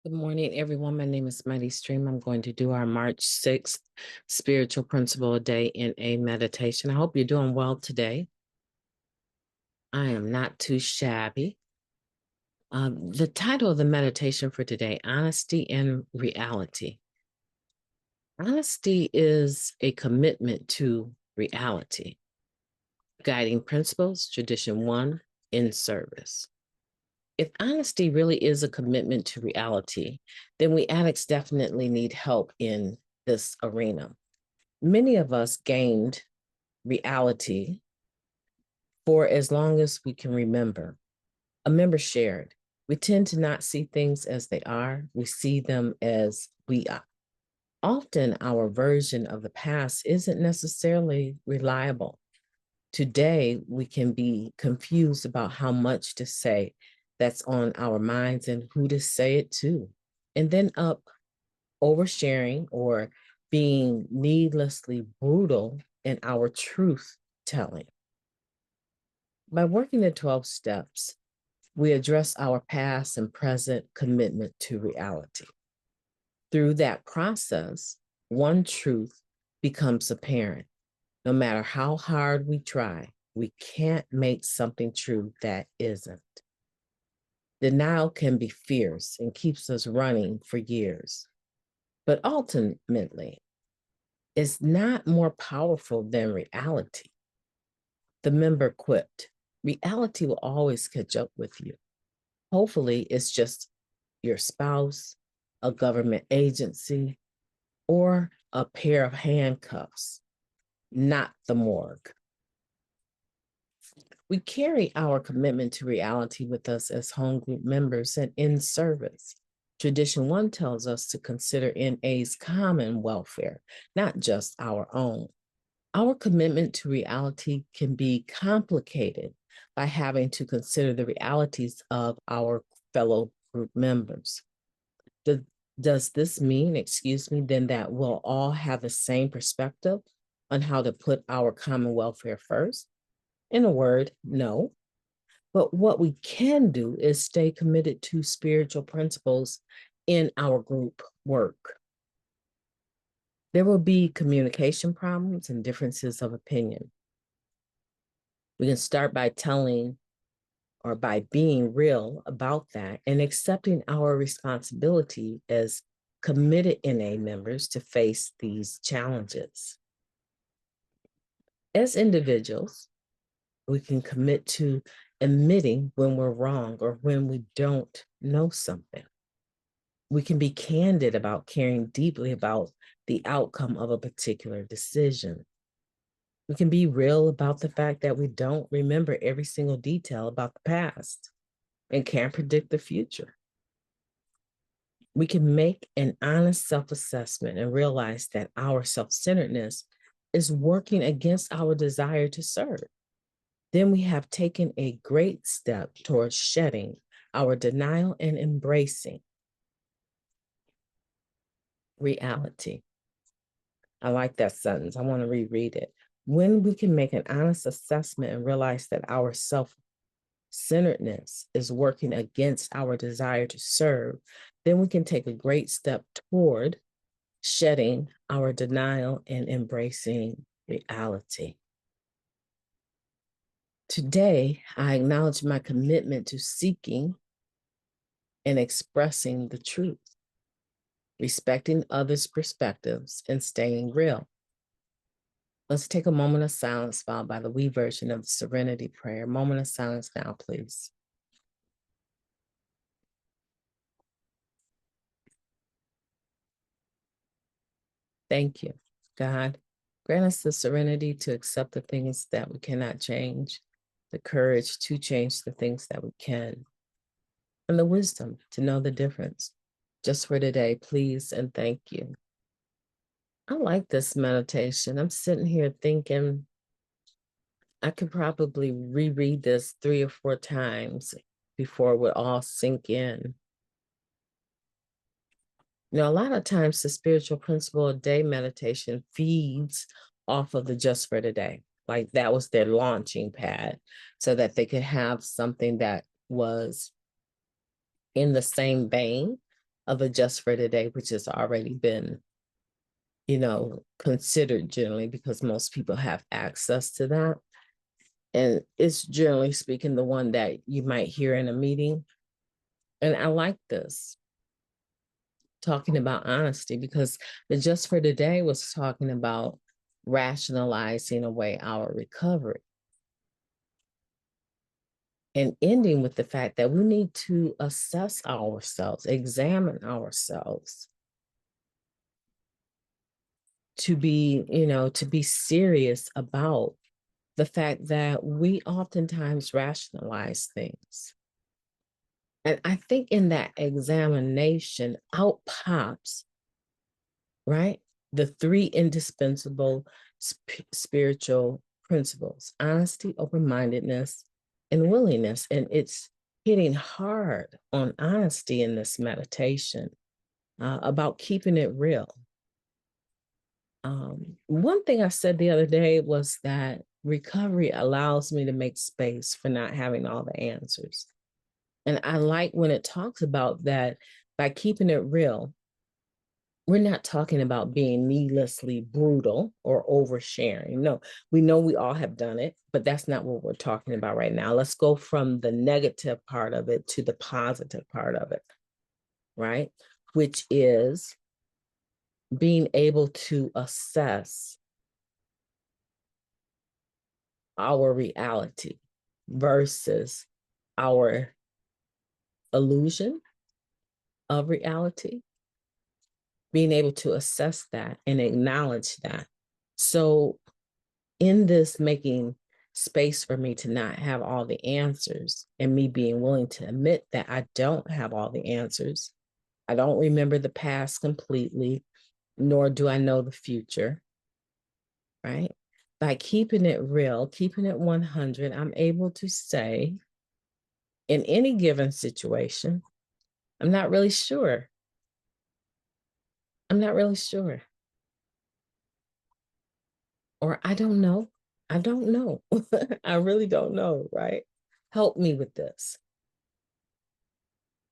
Good morning, everyone. My name is MightyStream. I'm going to do our March 6th Spiritual Principle a Day in a meditation. I hope you're doing well today. I am not too shabby. The title of the meditation for today, Honesty and Reality. Honesty is a commitment to reality. Guiding Principles, Tradition 1, in service. If honesty really is a commitment to reality, then we addicts definitely need help in this arena. Many of us gained reality for as long as we can remember. A member shared, we tend to not see things as they are, we see them as we are. Often our version of the past isn't necessarily reliable. Today, we can be confused about how much to say that's on our minds and who to say it to. And then oversharing or being needlessly brutal in our truth telling. By working the 12 steps, we address our past and present commitment to reality. Through that process, one truth becomes apparent. No matter how hard we try, we can't make something true that isn't. Denial can be fierce and keeps us running for years. But ultimately, it's not more powerful than reality. The member quipped, reality will always catch up with you. Hopefully, it's just your spouse, a government agency, or a pair of handcuffs, not the morgue. We carry our commitment to reality with us as home group members and in service. Tradition 1 tells us to consider NA's common welfare, not just our own. Our commitment to reality can be complicated by having to consider the realities of our fellow group members. Does this mean, then that we'll all have the same perspective on how to put our common welfare first? In a word, no. But what we can do is stay committed to spiritual principles in our group work. There will be communication problems and differences of opinion. We can start by telling or by being real about that and accepting our responsibility as committed NA members to face these challenges. As individuals, we can commit to admitting when we're wrong or when we don't know something. We can be candid about caring deeply about the outcome of a particular decision. We can be real about the fact that we don't remember every single detail about the past and can't predict the future. We can make an honest self-assessment and realize that our self-centeredness is working against our desire to serve. Then we have taken a great step towards shedding our denial and embracing reality. I like that sentence. I want to reread it. When we can make an honest assessment and realize that our self-centeredness is working against our desire to serve, then we can take a great step toward shedding our denial and embracing reality. Today, I acknowledge my commitment to seeking and expressing the truth, respecting others' perspectives, and staying real. Let's take a moment of silence followed by the we version of the Serenity Prayer. Moment of silence now, please. Thank you, God. Grant us the serenity to accept the things that we cannot change, the courage to change the things that we can, and the wisdom to know the difference. Just for today, please and thank you. I like this meditation. I'm sitting here thinking I could probably reread this 3 or 4 times before it would all sink in. You know, a lot of times the spiritual principle of day meditation feeds off of the just for today. Like that was their launching pad so that they could have something that was in the same vein of the just for today, which has already been, considered generally because most people have access to that. And it's generally speaking the one that you might hear in a meeting. And I like this, talking about honesty, because the just for today was talking about rationalizing away our recovery and ending with the fact that we need to assess ourselves, examine ourselves, to be serious about the fact that we oftentimes rationalize things. And I think in that examination, out pops, right, the three indispensable spiritual principles: honesty, open-mindedness, and willingness. And it's hitting hard on honesty in this meditation, about keeping it real. One thing I said the other day was that recovery allows me to make space for not having all the answers. And I like when it talks about that by keeping it real, we're not talking about being needlessly brutal or oversharing. No, we know we all have done it, but that's not what we're talking about right now. Let's go from the negative part of it to the positive part of it, right? Which is being able to assess our reality versus our illusion of reality, being able to assess that and acknowledge that. So in this, making space for me to not have all the answers and me being willing to admit that I don't have all the answers. I don't remember the past completely, nor do I know the future, right? By keeping it real, keeping it 100, I'm able to say in any given situation, I'm not really sure. I'm not really sure. Or I don't know. I don't know. I really don't know, right? Help me with this.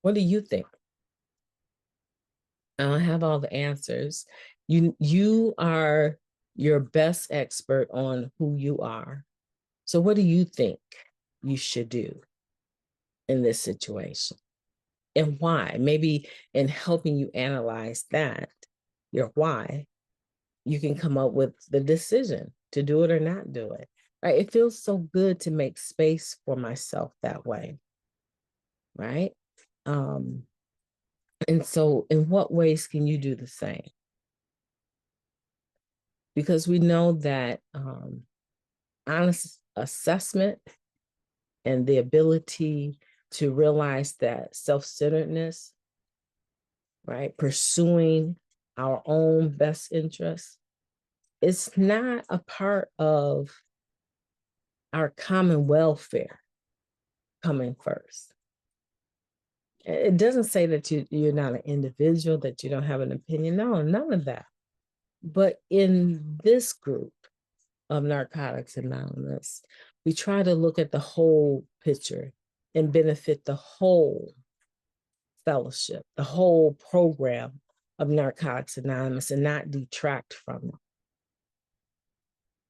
What do you think? I don't have all the answers. You are your best expert on who you are. So what do you think you should do in this situation? And why? Maybe in helping you analyze that, your why, you can come up with the decision to do it or not do it. Right? It feels so good to make space for myself that way. Right? And so in what ways can you do the same? Because we know that honest assessment and the ability to realize that self-centeredness, right, pursuing our own best interests, it's not a part of our common welfare coming first. It doesn't say that you're not an individual, that you don't have an opinion. No, none of that. But in this group of Narcotics Anonymous, we try to look at the whole picture and benefit the whole fellowship, the whole program of Narcotics Anonymous, and not detract from it.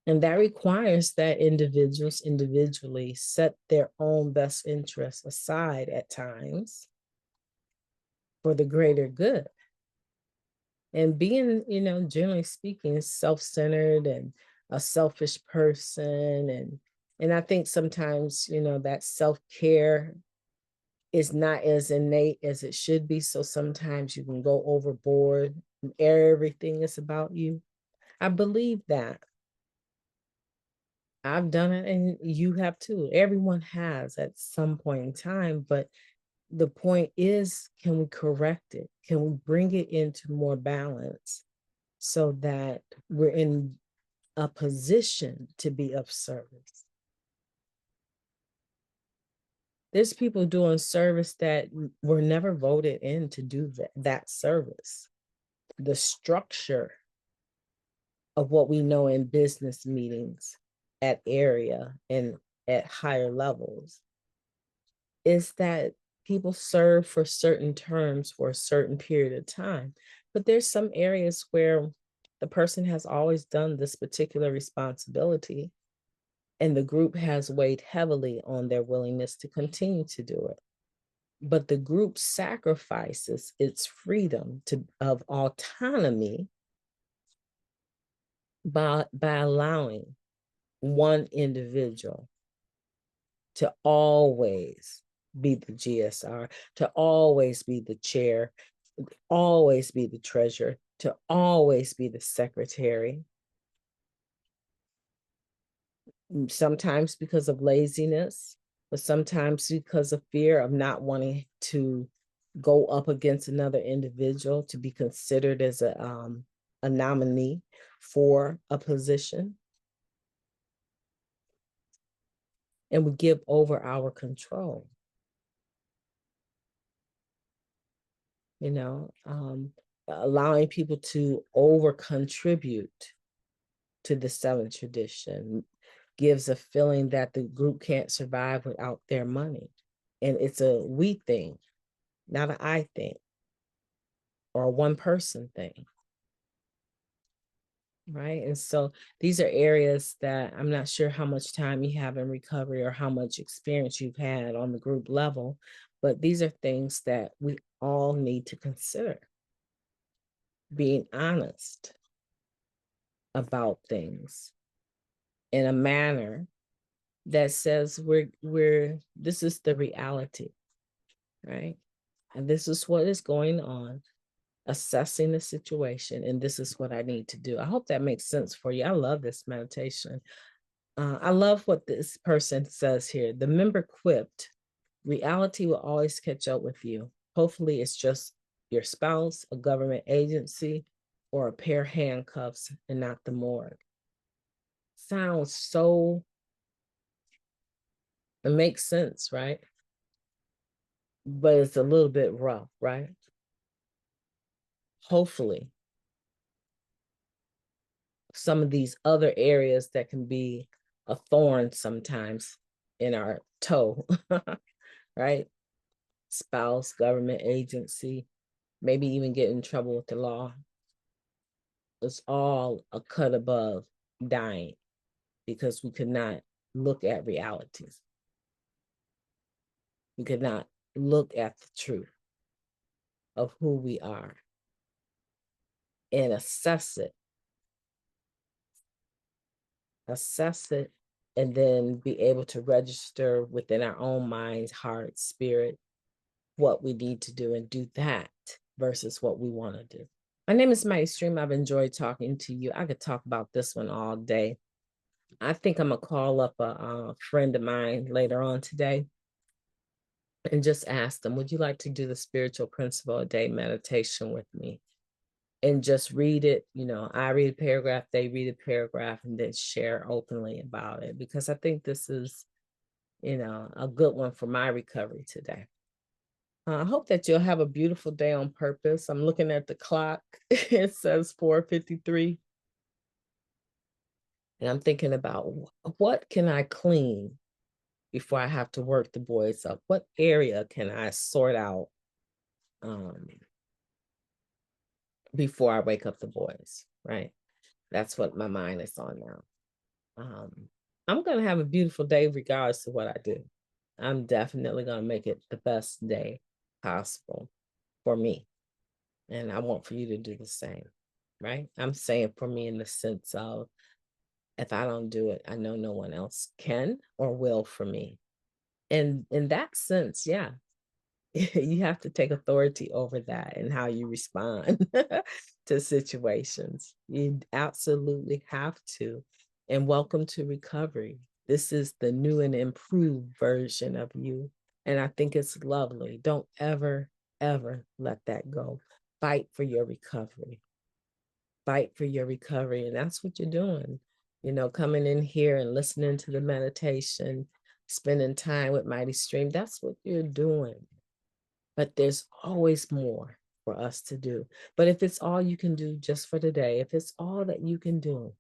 And that requires that individuals individually set their own best interests aside at times for the greater good. And being, generally speaking, self-centered and a selfish person. And I think sometimes, that self-care is not as innate as it should be. So sometimes you can go overboard and everything is about you. I believe that. I've done it and you have too. Everyone has at some point in time, but the point is, can we correct it? Can we bring it into more balance so that we're in a position to be of service? There's people doing service that were never voted in to do that service. The structure of what we know in business meetings at area and at higher levels is that people serve for certain terms for a certain period of time. But there's some areas where the person has always done this particular responsibility, and the group has weighed heavily on their willingness to continue to do it. But the group sacrifices its freedom of autonomy by allowing one individual to always be the GSR, to always be the chair, always be the treasurer, to always be the secretary. Sometimes because of laziness, but sometimes because of fear of not wanting to go up against another individual to be considered as a nominee for a position. And we give over our control. Allowing people to over contribute to the seventh tradition gives a feeling that the group can't survive without their money. And it's a we thing, not an I thing or a one person thing. Right. And so these are areas that I'm not sure how much time you have in recovery or how much experience you've had on the group level, but these are things that we all need to consider. Being honest about things in a manner that says this is the reality, right? And this is what is going on, assessing the situation, and this is what I need to do. I hope that makes sense for you. I love this meditation. I love what this person says here. The member quipped, reality will always catch up with you. Hopefully it's just your spouse, a government agency, or a pair of handcuffs and not the morgue. Sounds so, it makes sense, right? But it's a little bit rough, right? Hopefully, some of these other areas that can be a thorn sometimes in our toe, right? Spouse, government agency, maybe even get in trouble with the law. It's all a cut above dying because we could not look at realities. We could not look at the truth of who we are and assess it, and then be able to register within our own minds, heart, spirit, what we need to do and do that versus what we want to do. My name is MightyStream. I've enjoyed talking to you. I could talk about this one all day. I think I'm going to call up a friend of mine later on today and just ask them, would you like to do the spiritual principle a day meditation with me? And just read it. I read a paragraph, they read a paragraph, and then share openly about it, because I think this is, a good one for my recovery today. I hope that you'll have a beautiful day on purpose. I'm looking at the clock. It says 4:53. And I'm thinking about what can I clean before I have to work the boys up? What area can I sort out before I wake up the boys, right? That's what my mind is on now. I'm going to have a beautiful day regardless of what I do. I'm definitely going to make it the best day possible for me. And I want for you to do the same, right? I'm saying for me in the sense of, if I don't do it, I know no one else can or will for me. And in that sense, yeah, you have to take authority over that and how you respond to situations. You absolutely have to. And welcome to recovery. This is the new and improved version of you. And I think it's lovely. Don't ever, ever let that go. Fight for your recovery. Fight for your recovery. And that's what you're doing. Coming in here and listening to the meditation, spending time with MightyStream. That's what you're doing. But there's always more for us to do. But if it's all you can do just for today, if it's all that you can do,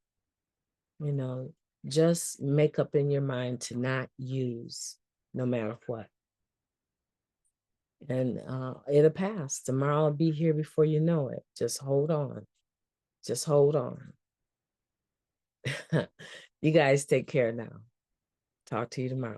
just make up in your mind to not use no matter what. And it'll pass. Tomorrow I'll be here before you know it. Just hold on. Just hold on. You guys take care now. Talk to you tomorrow.